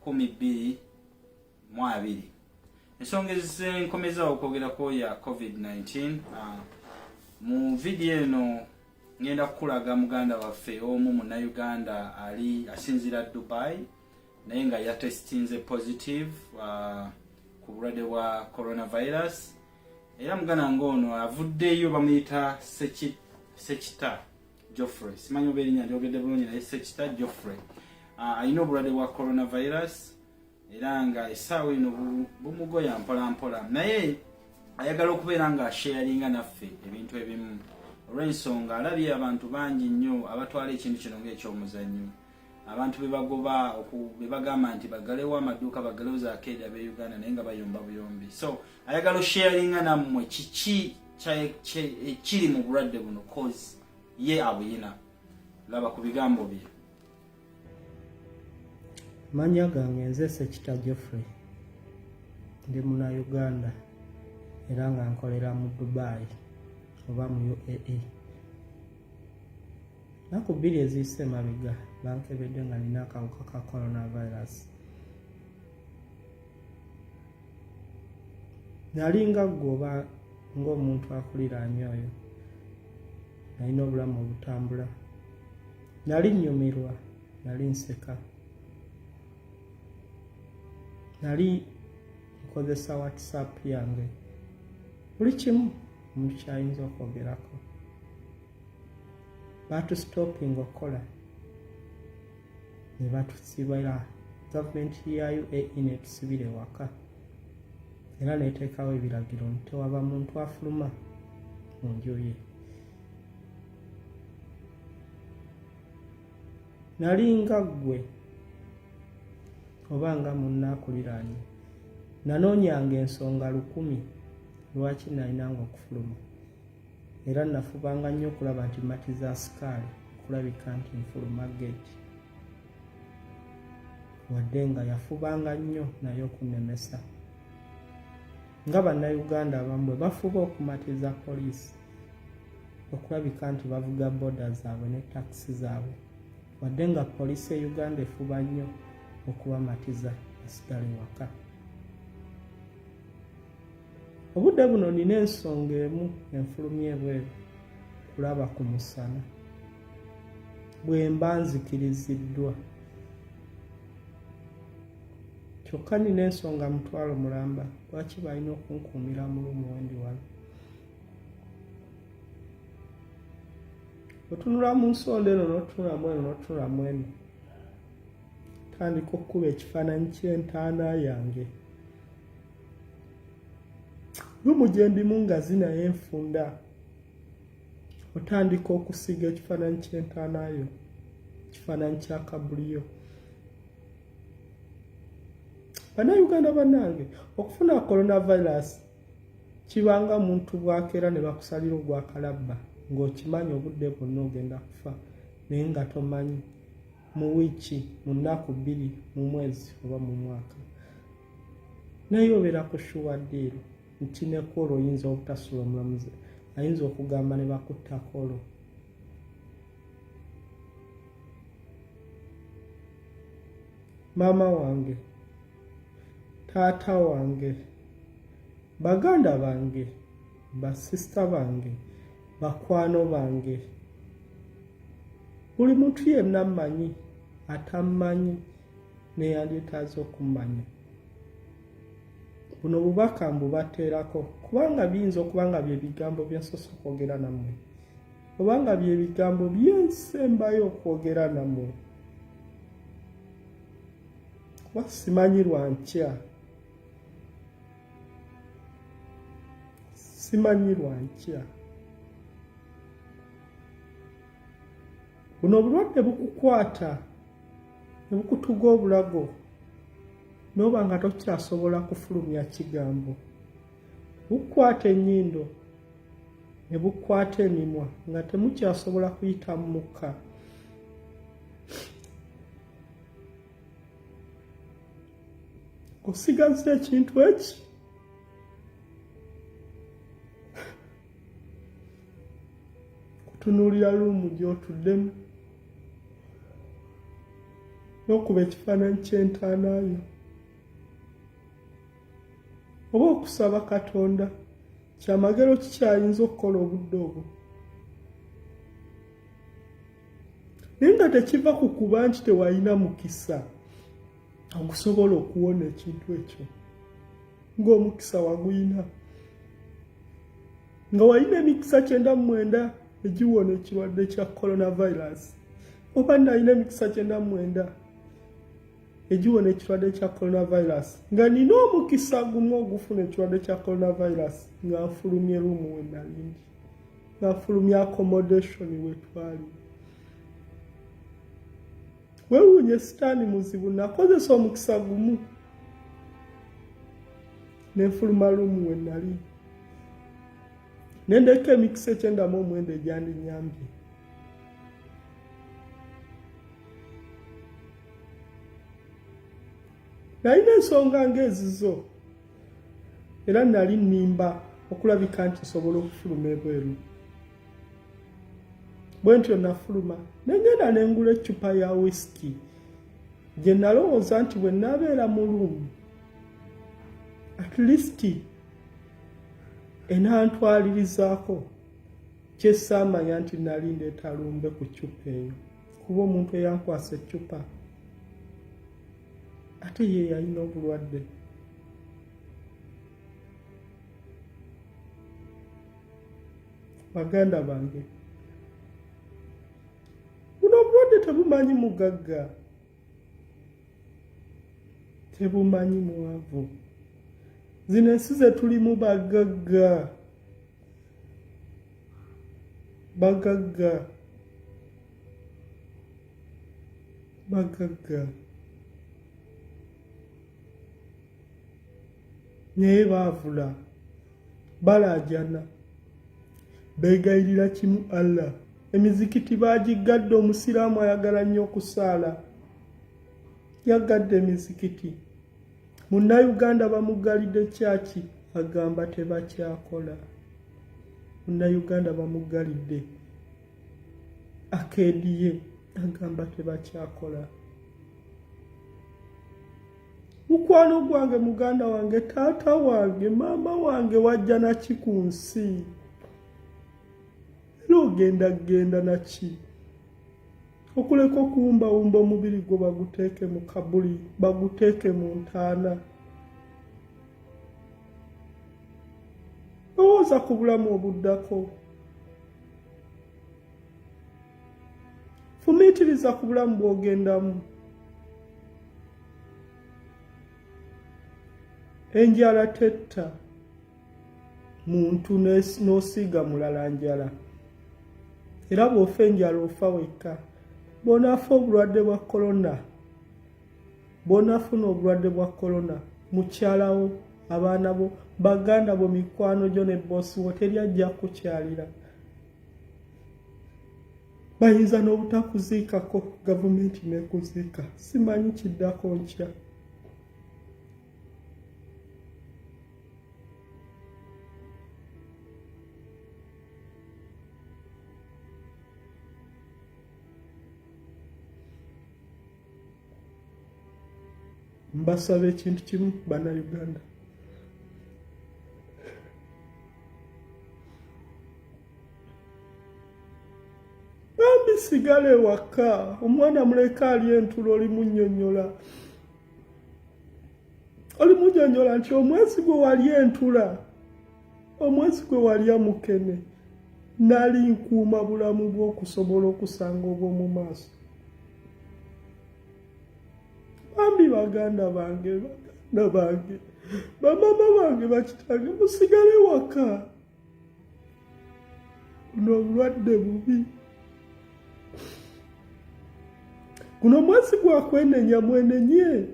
2020. Ensonga ezenkomezawo okwogerako ya COVID-19. Mu video eno ngenda kukulaga muganda waffe omu Munnayuganda ali asinzira Dubai naye nga yatestinze positive ku bulwadde bwa coronavirus. Era muganda ngono avuddeyo bamuyita Sekita Geoffrey. Simanyi oba erinnya lyogedde bulungi naye Sekita Geoffrey. Alina obulwadde bwa coronavirus era nga essaawa eno bumugoya mpola mpola, naye ayagala okubeera nga sharinga naffe ebintu ebimu olw'ensonga alabye abantu bangi nnyo abatwala ekintu kino ng'ekyomuzannyo. Abantu bebagamba nti bagalewo amaduuka bagalewo za arcade ab'e Uganda naye nga bayomba buyombi. So ayagala sharinga nammwe kiki kiri mu bulwadde buno cause ye abuyina. Laba ku bigambo bye. Manya gange nze Sekita Geoffrey ndi Munnayuganda era nga nkolera mu Dubai oba mu UAE. Naku bbiri eziyise emabega bankebedde nga nina akawuka ka coronavirus. Nalinga ggwe oba ng'omuntu akuliraanye oyo. Nalina obulamu obutambula. Nali nnyumirwa, nali nseka. Nali nkozesa WhatsApp yange buli kimu omuntu kyayinza okwogerako. Batusitopinga okukola ne batusibira gavumenti ya UAE netusibira ewaka era neteekawo ebiragiro nti tewaba muntu afuluma mu nju ye. Nalinga ggwe oba nga munnaakuliraanye nanoonyanga ensonga 1000 lwaki nalinanga okufuluma era nafubanga nnyo okulaba nti matiza sikaali okulabika nti nfuluma geti wadde nga yafubanga nnyo naye okunemesa nga Bannayuganda abamu bwe bafuba okumatiza poliisi okulabika nti bavuga boda zaabwe ne takisi zaabwe wadde nga poliisi e Uganda efuba nnyo okubamatiza basigale waka. Obudde buno nina ensonga emu enfulumya ebweru kulaba ku musana bwe mba nzikiriziddwa. Kyokka nina ensonga mutwalo mulamba lwaki balina okunkuumira mu lumu wendi wano. Otunula mu nsonda eno n'otunulamu eno n'otunulamu eno tandika okukuba ekifaananyi ky'entaana yange. Lumu gye ndimu nga zinayo enfunda otandika okusiga ekifaananyi ky'entaana yo, ekifaananyi kya kabuliyo. Bannayuganda bannange, okufuna coronavirus kibanga muntu bwakeera ne bakusalira ogwakalabba ng'okimanyi obudde bwonna ogenda kufa naye nga tomanyi mu wiiki, mu nnaku 2, mu mwezi oba mu mwaka. Naye obeera ku shuwaddiiro nti nekwolwo oyinza obutasula omulamuzi ayinza okugamba ne bakuttako olwo. Maama wange, taata wange, baganda bange, basisita bange, bakwano bange, buli muntu yenna mmanyi atammanyi neyandyetaaze okummanya. Buno bubaka mbubateerako kubanga biyinza okuba nga bye bigambo bye nsoose okwogera nammwe obanga bye bigambo byensembayo okwogera nammwe kuba simanyi lwa nkya. Simanyi lwa nkya. Buno obulwadde bukukwata ne bukutuga obulago n'oba nga tokyasobola kufulumya kigambo. Bukwata ennyindo ne bukwata emimwa nga temukyasobola kuyita mu mukka. Osigaza ekintu eki kutunuulira luumu gy'otuddemu n'okuba ekifaananyi ky'entaana yo oba okusaba Katonda kyamagero kikyayinza okukola obudde obwo. Naye nga tekiva ku kuba nti tewalina mukisa okusobola okuwona ekintu ekyo ng'omukisa waguyina, nga walina emikisa 99 egiwona ekirwadde kya coronavirus, oba nalina emikisa 99 egiwona ekirwadde kya coronavirus, nga nina omukisa gumu ogufuna ekirwadde kya coronavirus nga nfulumye ruumu we nalindi, nga nfulumye accommodation we twali. Weewuunye sitaani muzibu, nakozesa omukisa gumu nenfuluma ruumu we nali, nendeka emikisa 99 egyandinyambye. Nalina ensonga ng'ezizo era nali nnimba okulabika nti nsobola okufuluma ebweru. Bwe ntyo nafuluma nengenda nengula eccupa ya whisky gye nalowooza nti bwe naabeera mu ruumu at least enantwalirizaako kyessaamanya nti nali ndeeta lumbe ku ccupa eyo, kuba omuntu eyankwasa eccupa ate ye yalina obulwadde. Baganda bange, buno obulwadde tebumanyi mugagga, tebumanyi mwavu. Zino ensi ze tulimu bagagga, bagagga, bagagga. Naye baavula, balaajana, beegayirira kimu Allah. Emizikiti baagigadde, omusiraamu ayagala nnyo okusaala yagadde emizikiti. Munnayuganda bamuggalidde kyaki agamba tebakyakola. Munnayuganda bamuggalidde akeediye agamba tebakyakola. Mukwano gwange, muganda wange, taata wange, maama wange wajja naki ku nsi? Era ogenda naki? Okuleka okuwumbawumba omubiri gwo baguteeke mu kabuli, baguteeke mu ntaana. Lowooza ku bulamu obuddako. Fumiitiriza ku bulamu bw'ogendamu. Enjala tetta muntu n'osiiga mulala njala. Era bw'ofa enjala ofa wekka. Bw'onaafa obulwadde bwa korona, bw'onaafuna obulwadde bwa korona, mukyalawo, abaana bo, baganda bo, mikwano gyo ne boosi wo teri ajja kukyalira. Bayinza n'obutakuziikako, gavumenti n'ekuziika. Simanyi kiddako nkya. Mbasaba ekintu kimu, bannayuganda. Bambi sigale waka, omwana muleka ali entula olimunnyonnyola. Olimunnyonnyola nti omwezi gwe wali entula, omwezi gwe walya mukene, nali nkuuma bulamu bw'okusobola okusanga obw'omu maaso. Bambi baganda bange, baganda bange, bamama bange, bakitange, musigale waka. Buno obulwadde bubi. Guno mwezi gwa kwenenya mwenenye.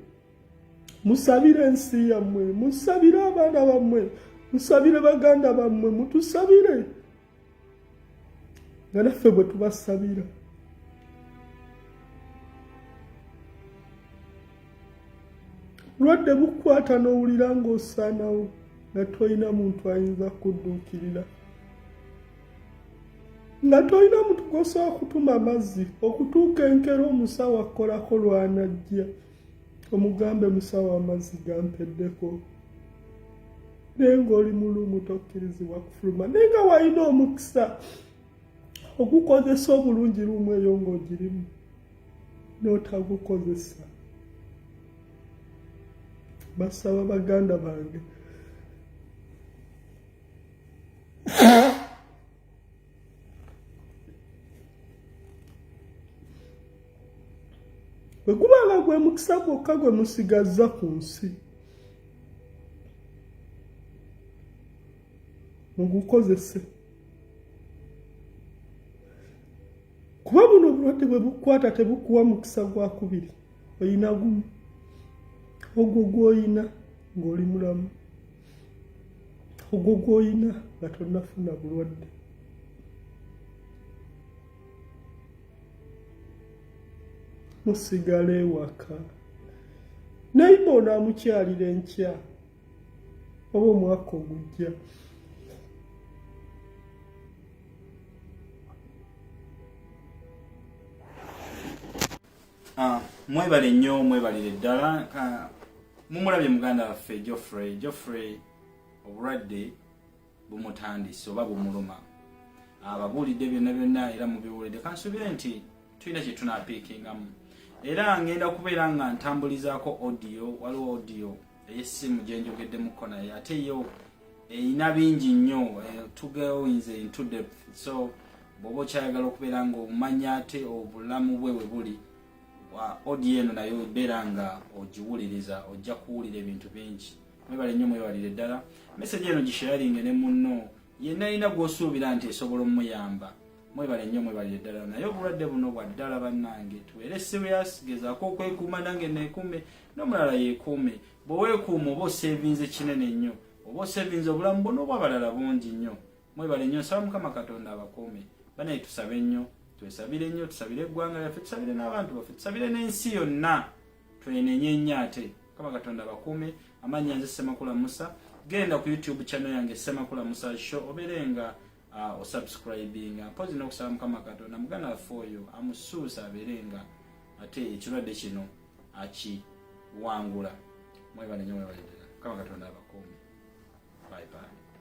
Musabire ensi yammwe, musabire abaana bammwe, musabire baganda bammwe, mutusabire nga naffe bwe tubasabira. Lwadde bukwata n'owulira ng'osaanawo nga tolina muntu ayinza kudduukirira. nga tolina muntu gw'osobola kutuma amazzi okutuuka enkero omusawo akolako lwanajja omugambe musawo amazzi gampeddeko naye ng'oli mulumu tokkirizibwa kufuluma naye nga walina omukisa ogukozesa obulungi lumu eyo ng'ogirimu n'otagukozesa. Basaba baganda bange bwe gubanga gwe mukisa gwokka gwe musigazza ku nsi mugukozese kuba buno obulwadde bwe bukwata tebukuwa mukisa gwa kubiri oyina gumu ogwo gw'oyina ng'oli mulamu ogwo gw'oyina nga tonnafuna bulwadde. Musigale ewaka naye onaamukyalira enkya oba omwaka ogujja. Mwebale nnyo mwebalire ddala. Mumulabye muganda waffe Geoffrey obulwadde bumutandise oba bumuluma. Ababuulidde byonna era mubiwulidde. Kansuubire nti tulina kye tunaapiikingamu. Era ngenda kubeera nga ntambulizaako audio, waliwo audio ey'essimu gye njogeddemukko naye ate yo eyina bingi nnyo tugewinze into depth. So bw'oba okyayagala okubeera ng'omanya ate obulamu bwe bwe buli audio eno nayo ebeera nga ogiwuliriza ojja kuwulira ebintu bingi. Mwebale nnyo mwebalire ddala. Message eno gisharinge ne munno yenna alina gw'osuubira nti esobola omuyamba. Mwebale nnyo mwebalire ddala. Naye obulwadde buno bwa ddala bannange tubeere serious, gezaako okwekuuma nange neekuume n'omulala yeekuume. Bwe weekuuma oba osevinze kinene nnyo oba osevinze obulamu buno obw'abalala bungi nnyo. Mwebale nnyo, nsaba Mukama Katonda abakuume. Banaye tusabe nnyo, twesabire nnyo, tusabire eggwanga lyaffe, tusabire n'abantu baffe, tusabire n'ensi yonna, twenenye nnyo ate. Mukama Katonda abakuume. Amannya nze Ssemakula Musa. Genda ku YouTube channel yange Ssemakula Musa Show obeerenga osubscribinga. Mpozi n'okusaba Mukama Katonda muganda waffe oyo amusuusa abeerenga ate ekirwadde kino akiwangula. Mwebale nnyo mwebalire ddala. Mukama Katonda abakuume. Bye bye.